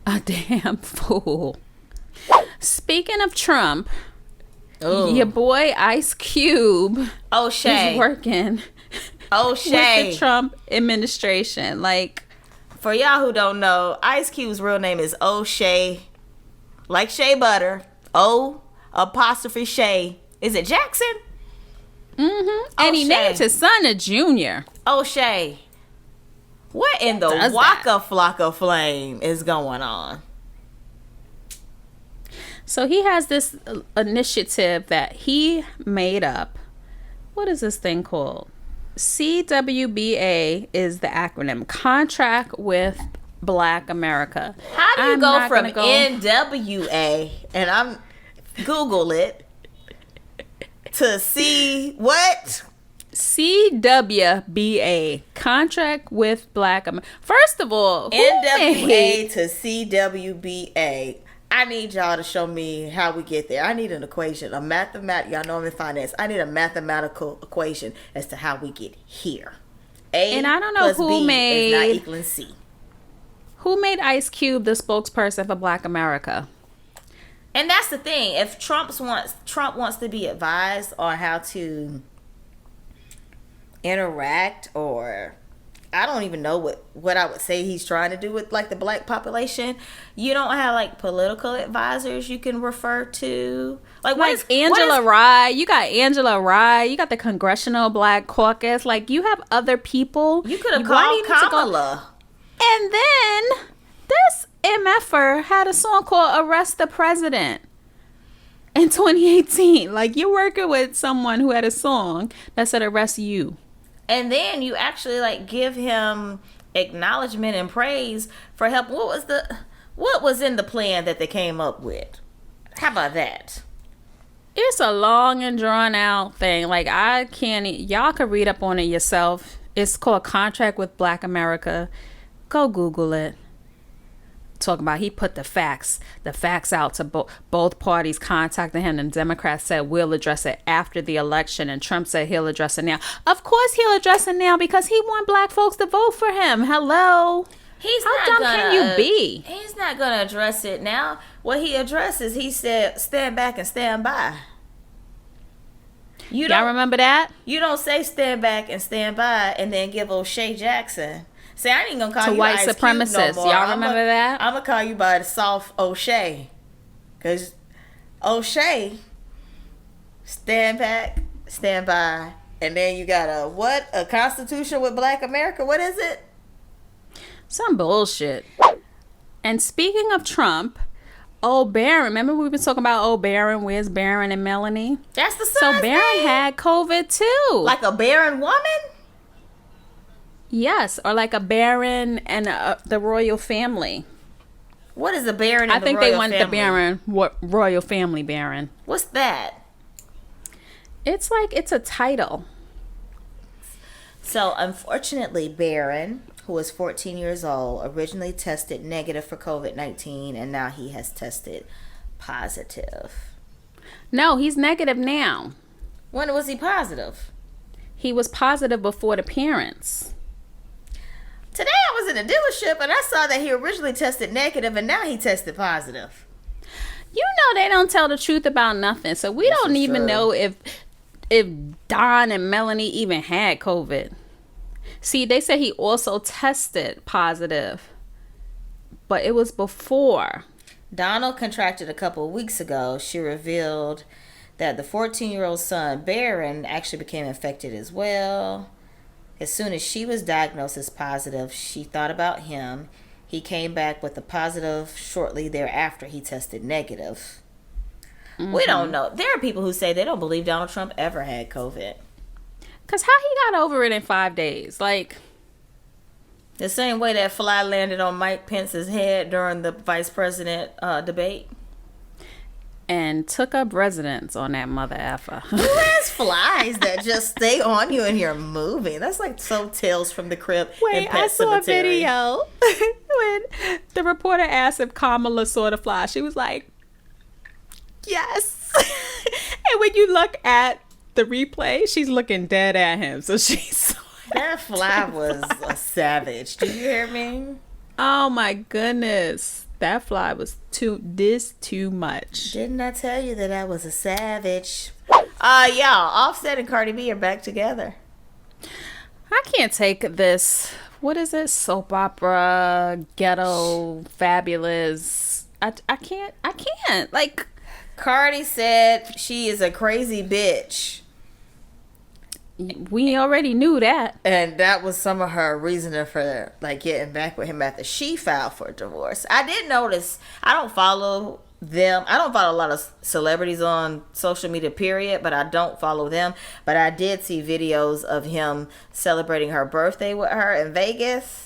A damn fool. Speaking of Trump, your boy Ice Cube O'Shea is working with the Trump administration. Like, for y'all who don't know, Ice Cube's real name is O'Shea, like Shea Butter. O''Shea. Is it Jackson? Mm-hmm. And he named his son a Junior. O'Shea. What in the Waka Flocka Flame is going on? So he has this initiative that he made up. What is this thing called? CWBA is the acronym. Contract with Black America. How do you go from NWA, and I'm Google it, to what? CWBA. Contract with Black America. First of all, NWA to CWBA. I need y'all to show me how we get there. I need an equation, y'all know I'm in finance. I need a mathematical equation as to how we get here. And I don't know who made is not equaling C. Who made Ice Cube the spokesperson for Black America? And that's the thing. If Trump wants to be advised on how to interact, or I don't even know what I would say he's trying to do with like the black population. You don't have like political advisors you can refer to. Like Angela Rye. You got Angela Rye. You got the Congressional Black Caucus. Like, you have other people. You could have called Kamala. And then this MFer had a song called Arrest the President in 2018. Like, you're working with someone who had a song that said arrest you. And then you actually like give him acknowledgement and praise for help. What was in the plan that they came up with? How about that? It's a long and drawn out thing. Like, y'all could read up on it yourself. It's called Contract with Black America. Go Google it. Talking about he put the facts out to both parties contacting him, and Democrats said we'll address it after the election, and Trump said he'll address it now. Of course he'll address it now, because he want black folks to vote for him. Hello. How dumb can you be? He's not going to address it now. What he addresses, he said, stand back and stand by. Y'all remember that? You don't say stand back and stand by and then give O'Shea Jackson. See, I ain't gonna call you white Ice supremacists. Cube no more. Y'all remember that? I'm gonna call you by the soft O'Shea, cause O'Shea, stand back, stand by, and then you got a Constitution with Black America. What is it? Some bullshit. And speaking of Trump, old Barron. Remember we've been talking about old Barron? Where's Barron and Melanie? That's the son's So Barron name? had COVID too. Like a barren woman? Yes, or like a Baron and the royal family. What is a Baron and I think the royal they want family? the Baron, royal family Baron. What's that? It's like, it's a title. So, unfortunately, Baron, who was 14 years old, originally tested negative for COVID-19, and now he has tested positive. No, he's negative now. When was he positive? He was positive before the parents. Today I was in a dealership and I saw that he originally tested negative and now he tested positive. You know they don't tell the truth about nothing, so we don't even know if Don and Melanie even had COVID. See, they said he also tested positive, but it was before. Donald contracted a couple of weeks ago. She revealed that the 14-year-old son, Barron, actually became infected as well. As soon as she was diagnosed as positive, she thought about him. He came back with a positive shortly thereafter. He tested negative. We don't know. There are people who say they don't believe Donald Trump ever had COVID. Because how he got over it in 5 days? Like, the same way that fly landed on Mike Pence's head during the vice president debate. And took up residence on that mother effer. Who has flies that just stay on you and you're moving? That's like so Tales from the Crypt. Wait, and Pet I saw Sematary. a video when the reporter asked if Kamala saw the fly. She was like, yes. And when you look at the replay, she's looking dead at him. So she saw That fly was a savage. Do you hear me? Oh my goodness. That fly was too much. Didn't I tell you that I was a savage? Y'all, Offset and Cardi B are back together. I can't take this. What is it? Soap opera, ghetto, fabulous. I can't. Like, Cardi said she is a crazy bitch. we already knew that. And that was some of her reasoning for like getting back with him after she filed for divorce. I did notice, I don't follow them. I don't follow a lot of celebrities on social media, period, but I don't follow them. But I did see videos of him celebrating her birthday with her in Vegas.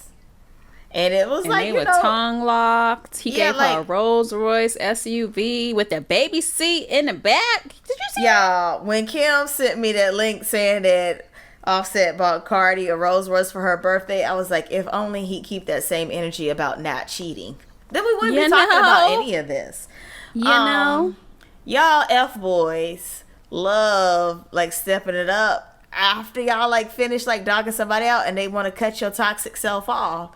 And it was And like, they you were know, tongue locked. He Yeah, gave her a like- Rolls Royce SUV with the baby seat in the back. Did you see that? y'all, when Kim sent me that link saying that Offset bought Cardi a Rolls Royce for her birthday, I was like, if only he'd keep that same energy about not cheating, then we wouldn't be talking about any of this. You know? Y'all F-boys love like stepping it up after y'all like finish like dogging somebody out and they want to cut your toxic self off.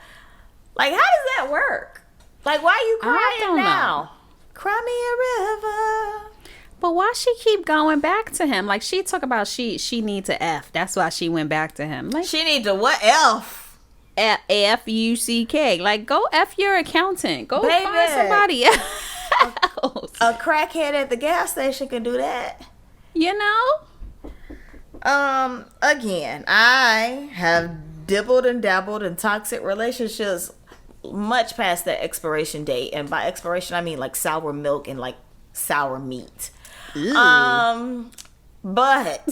Like, how does that work? Like, why are you crying don't now? know. Cry me a river. But why she keep going back to him? Like, she talk about she needs a F. That's why she went back to him. Like, She need to what F? F-U-C-K. Like, go F your accountant. Go Baby. find somebody else. A crackhead at the gas station can do that. You know? Again, I have dibbled and dabbled in toxic relationships much past that expiration date. And by expiration, I mean like sour milk and like sour meat. But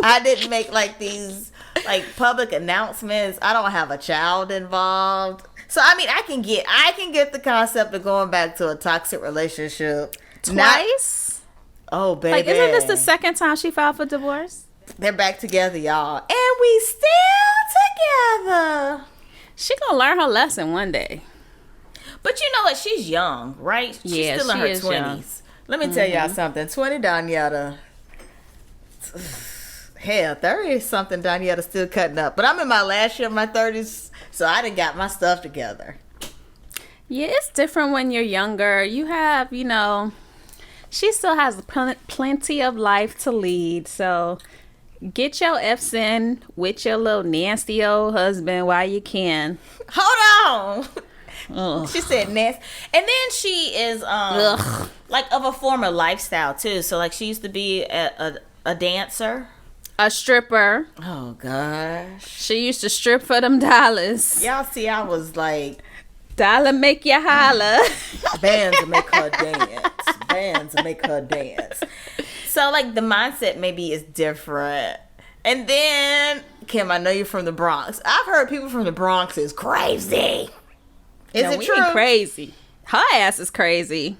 I didn't make like these like public announcements. I don't have a child involved. So I mean, I can get the concept of going back to a toxic relationship Twice? Oh, baby. Like, isn't this the second time she filed for divorce? They're back together, y'all. And we still together. She gonna learn her lesson one day. But you know what? She's young, right? She's Yeah, still in she her is 20s. young. Let me tell y'all something. 20 Donyetta. Hell, 30 something Donyetta still cutting up. But I'm in my last year of my 30s, so I done got my stuff together. Yeah, it's different when you're younger. You have, you know, she still has plenty of life to lead. So get your F's in with your little nasty old husband while you can. Hold on. Ugh. She said nasty. And then she is like of a former lifestyle too. So like she used to be a dancer. A stripper. Oh gosh. She used to strip for them dollars. Y'all see I was like, Dollar make you holler. bands will make her dance. Bands will make her dance. So like the mindset maybe is different. And then Kim, I know you're from the Bronx. I've heard people from the Bronx is crazy. Is it we true? ain't crazy. Her ass is crazy.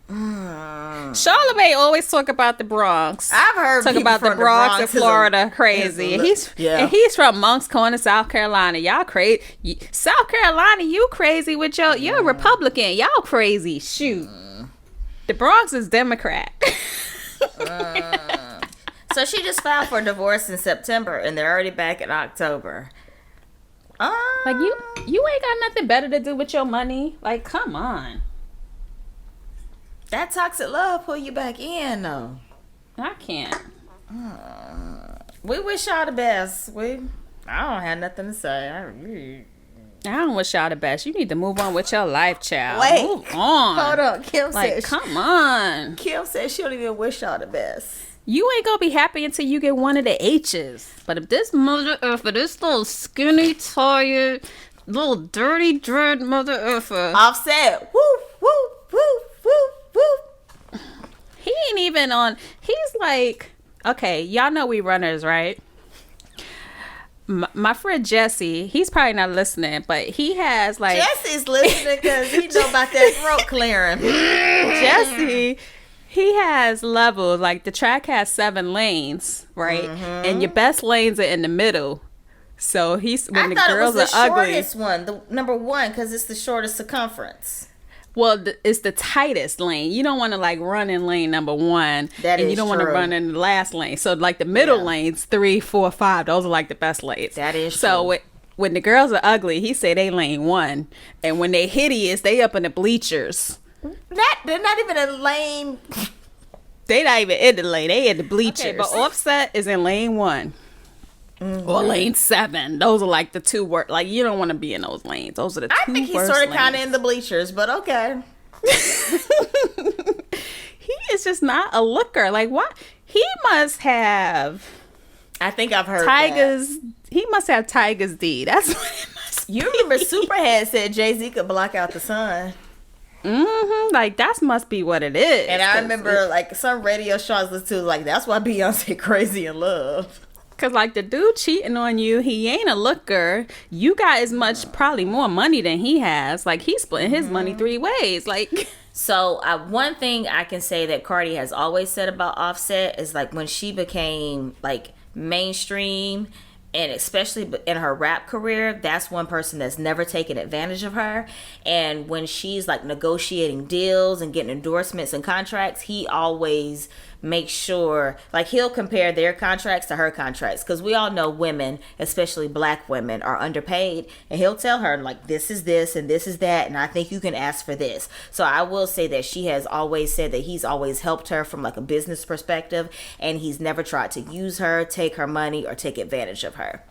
Charlamagne always talk about the Bronx. I've heard talk people about the from Bronx in is a- Florida crazy. is a- And he's from Moncks Corner, South Carolina. Y'all crazy. South Carolina, you crazy with you're Republican. Y'all crazy. Shoot. The Bronx is Democrat. So she just filed for divorce in September, and they're already back in October. Like you ain't got nothing better to do with your money. Like, come on. That toxic love pull you back in, though. I can't. We wish y'all the best. I don't have nothing to say. I don't wish y'all the best. You need to move on with your life, child. Wait. Move on. Hold on. Kim Like, said come on. Kim said she don't even wish y'all the best. You ain't gonna be happy until you get one of the H's. But if this little skinny, tired, little dirty dread mother effer. Offset. Woo, woo, woo, woo, woo. He ain't even on. He's like, okay, y'all know we runners, right? My friend Jesse, he's probably not listening, but he has like Jesse's listening because he know about that throat clearing. Jesse, he has levels. Like the track has 7 lanes, right? And your best lanes are in the middle. So he's when I the thought girls it was the are ugly. shortest one, the number 1, because it's the shortest circumference. Well, it's the tightest lane. You don't want to like run in lane number 1, That and is you don't want to true. run in the last lane. So like the middle lanes, 3, 4, 5, those are like the best lanes. That is so true. when the girls are ugly, he say they lane 1, and when they hideous, they up in the bleachers. They're not even a lane. They not even in the lane. They in the bleachers. Okay, but Offset is in lane 1. Or lane 7. Those are like the 2 worst. Like you don't want to be in those lanes. Those are the 2 I think he's worst sort of kind of lanes. in the bleachers, but okay. He is just not a looker. Like what? He must have I think I've heard Tiger's. He must have Tiger's D. That's what it must. You remember Superhead said Jay-Z could block out the sun. Like that must be what it is. And I remember like some radio show I was listening to, like, that's why Beyonce crazy in love. Cause like the dude cheating on you, he ain't a looker. You got as much, probably more money than he has. Like he's splitting his money 3 ways. Like So one thing I can say that Cardi has always said about Offset is like when she became like mainstream, and especially in her rap career, that's one person that's never taken advantage of her. And when she's like negotiating deals and getting endorsements and contracts, he always makes sure, like, he'll compare their contracts to her contracts, because we all know women, especially black women, are underpaid, and he'll tell her like, this is this and this is that, and I think you can ask for this. So I will say that she has always said that he's always helped her from like a business perspective, and he's never tried to use her, take her money, or take advantage of her.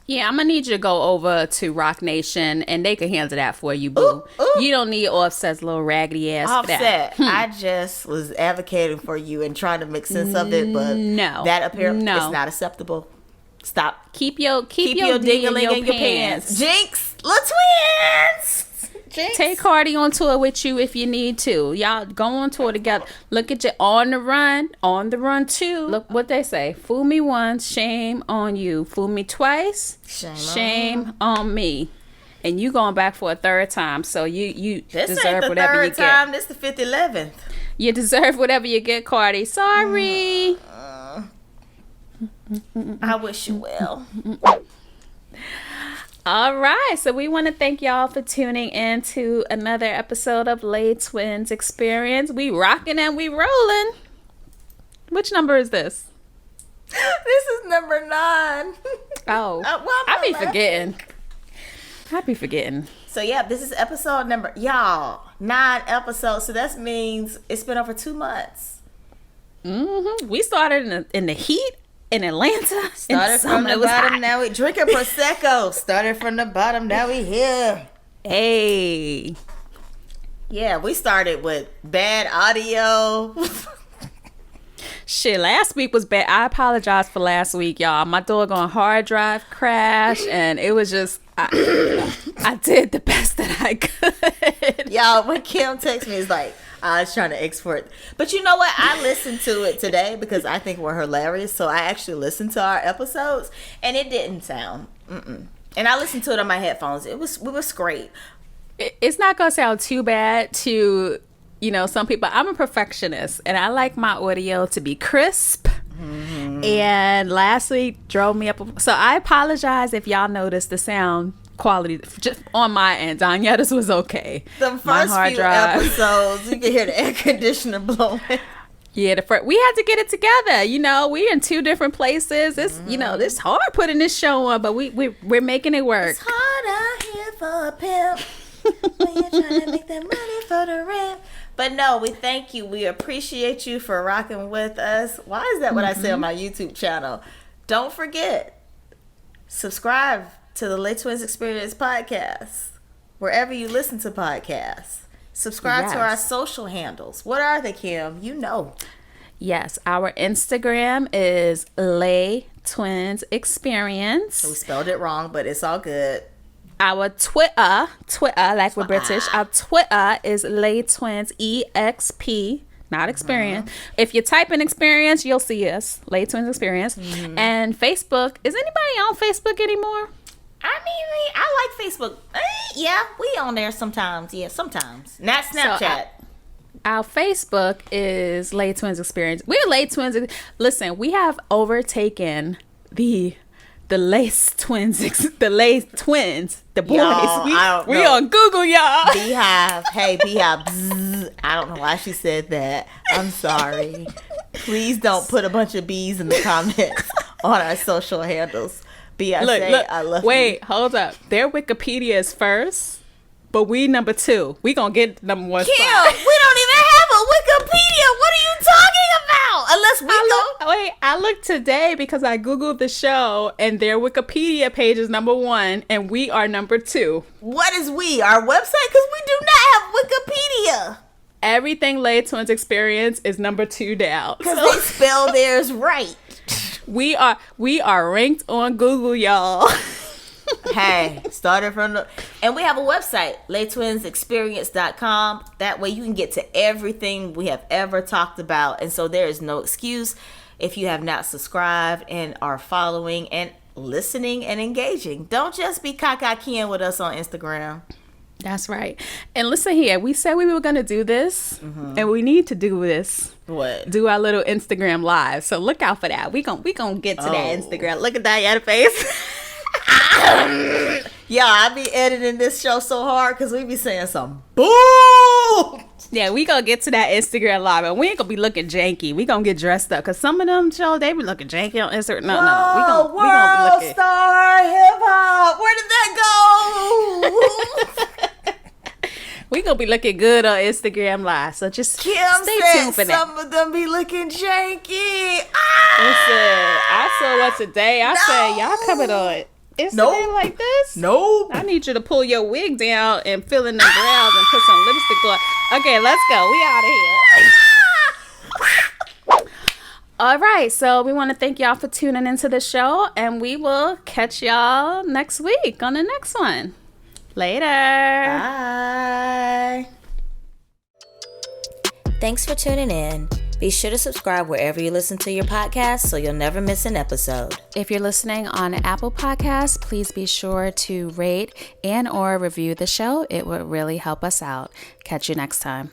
yeah, I'm gonna need you to go over to Rock Nation, and they can handle that for you, boo. Ooh, ooh. You don't need Offset's little raggedy ass for that. Offset, I just was advocating for you and trying to make sense of it, but No. that apparently No. is not acceptable. Stop. Keep your ding-a-ling in your pants. Jinx, little twins. Jinx. Take Cardi on tour with you if you need to. Y'all go on tour together. Look at you on the run too. Look what they say. Fool me once, shame on you. Fool me twice, shame on me. And you going back for a 3rd time, so you This deserve ain't the whatever you 3rd get. time. This the 5th, 11th. You deserve whatever you get, Cardi. Sorry. I wish you well. All right, so we want to thank y'all for tuning in to another episode of Lay Twins Experience. We rocking and we rolling. Which number is this? This is number 9. Oh, I be forgetting. So yeah, this is episode number, y'all, 9 episodes. So that means it's been over 2 months. We started in the heat in Atlanta. Started from the bottom, now we drinking Prosecco. Started from the bottom, now we here. Hey. Yeah, we started with bad audio. Shit, last week was bad. I apologize for last week, y'all. My doggone hard drive crashed, and it was just, I did the best that I could. Y'all, when Kim texts me, it's like, I was trying to export. But you know what? I listened to it today because I think we're hilarious. So I actually listened to our episodes, and it didn't sound. And I listened to it on my headphones. It was great. It's not going to sound too bad to, some people. I'm a perfectionist, and I like my audio to be crisp. And last week drove me up. So I apologize if y'all noticed the sound quality just on my end. Donyetta's was okay. The first few episodes, you can hear the air conditioner blowing. Yeah, we had to get it together. We're in 2 different places. It's it's hard putting this show on, but we're making it work. It's hard out here for a pimp when you're trying to make that money for the rent. But no, we thank you. We appreciate you for rocking with us. Why is that what I say on my YouTube channel? Don't forget, subscribe to the Lay Twins Experience podcast, wherever you listen to podcasts. Subscribe to our social handles. What are they, Kim? You know. Yes, our Instagram is Lay Twins Experience. We spelled it wrong, but it's all good. Our Twitter, like we're British. Our Twitter is Lay Twins EXP, not experience. If you type in experience, you'll see us, Lay Twins Experience. And Facebook. Is anybody on Facebook anymore? I mean, I like Facebook. Yeah, we on there sometimes. Yeah, sometimes. Not Snapchat. So our Facebook is Lay Twins Experience. We're Lay Twins. Listen, we have overtaken the Lace Twins, the boys. Y'all, we on Google, y'all. Beehive. Hey, Beehive. Bzz. I don't know why she said that. I'm sorry. Please don't put a bunch of bees in the comments on our social handles. Look, I love wait, you. Hold up. Their Wikipedia is first, but we number 2. We gonna get number 1 Kim, spot. we don't even have a Wikipedia. What are you talking about? Unless we I looked today because I Googled the show and their Wikipedia page is number 1 and we are number 2. What is we? Our website? Because we do not have Wikipedia. Everything Lay Twins Experience is number 2 down. Because they spell theirs right. We are ranked on Google, y'all. Hey, started from the... And we have a website, laytwinsexperience.com. That way you can get to everything we have ever talked about. And so there is no excuse if you have not subscribed and are following and listening and engaging. Don't just be kakakian with us on Instagram. That's right. And listen here, we said we were going to do this, and we need to do this. What? Do our little Instagram live. So look out for that. We gonna get to that Instagram. Look at Donyetta face. Yeah, I be editing this show so hard because we be saying some boo. Yeah, we gonna get to that Instagram live, and we ain't gonna be looking janky. We gonna get dressed up because some of them shows they be looking janky on Instagram. No. We gonna be looking. Star hip hop. Where did that go? We gonna be looking good on Instagram live, so just Kim stay tuned for that. Some of them be looking janky. Listen, I saw what today. I said y'all coming on Instagram like this? Nope. I need you to pull your wig down and fill in the brows and put some lipstick on. Okay, let's go. We out of here. All right, so we want to thank y'all for tuning into the show, and we will catch y'all next week on the next one. Later. Bye. Thanks for tuning in. Be sure to subscribe wherever you listen to your podcast so you'll never miss an episode. If you're listening on Apple Podcasts, please be sure to rate and or review the show. It would really help us out. Catch you next time.